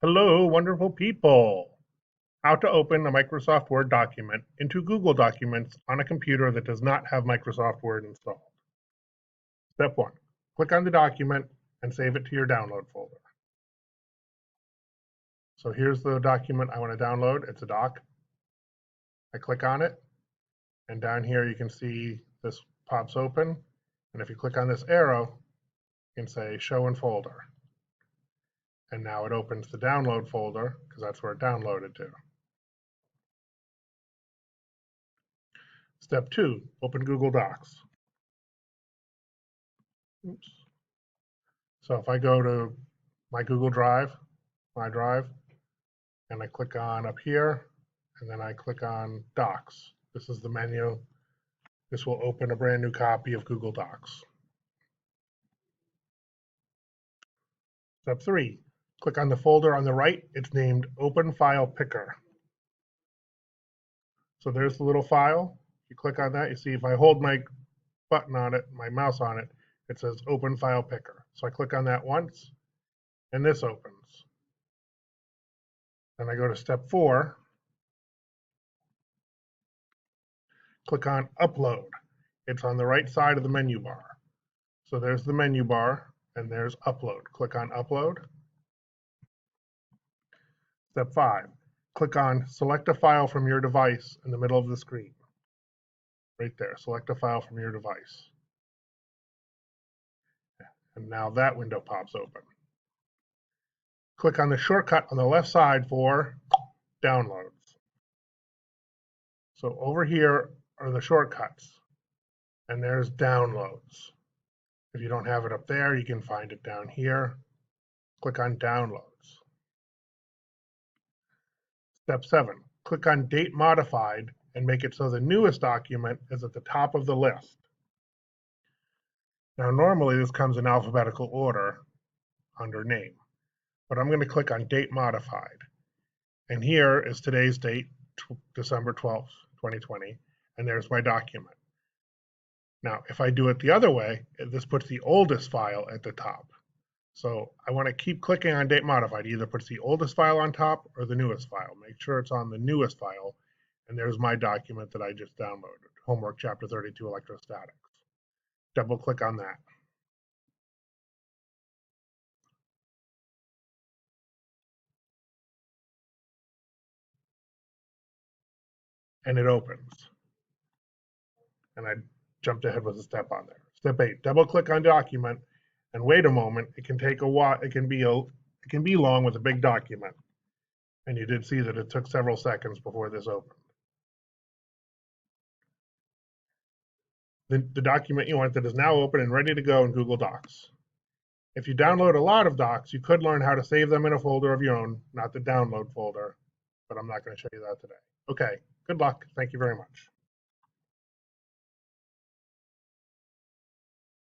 Hello, wonderful people! How to open a Microsoft Word document into Google Documents on a computer that does not have Microsoft Word installed. Step 1. Click on the document and save it to your download folder. So here's the document I want to download. It's a doc. I click on it, and down here you can see this pops open. And if you click on this arrow, you can say Show in Folder. And now it opens the download folder because that's where it downloaded to. Step 2, open Google Docs. Oops. So if I go to my Google Drive, my drive, and I click on up here, and then I click on Docs. This is the menu. This will open a brand new copy of Google Docs. Step 3, click on the folder on the right. It's named Open File Picker. So there's the little file. You click on that, you see if I hold my button on it, my mouse on it, it says Open File Picker. So I click on that once, and this opens. Then I go to step 4, click on Upload. It's on the right side of the menu bar. So there's the menu bar, and there's Upload. Click on Upload. Step 5, click on Select a file from your device in the middle of the screen. Right there, select a file from your device. And now that window pops open. Click on the shortcut on the left side for Downloads. So over here are the shortcuts, and there's Downloads. If you don't have it up there, you can find it down here. Click on Downloads. Step 7, click on Date Modified and make it so the newest document is at the top of the list. Now normally this comes in alphabetical order under Name, but I'm going to click on Date Modified. And here is today's date, December 12th, 2020, and there's my document. Now, if I do it the other way, this puts the oldest file at the top. So I want to keep clicking on Date Modified. It either puts the oldest file on top or the newest file. Make sure it's on the newest file. And there's my document that I just downloaded, Homework Chapter 32 Electrostatics. Double click on that. And it opens. And I jumped ahead with a step on there. Step 8, double click on document and wait a moment. It can take a while. It can be long with a big document. And you did see that it took several seconds before this opened. The document you wanted is now open and ready to go in Google Docs. If you download a lot of docs, you could learn how to save them in a folder of your own, not the download folder, but I'm not going to show you that today. Okay, good luck. Thank you very much.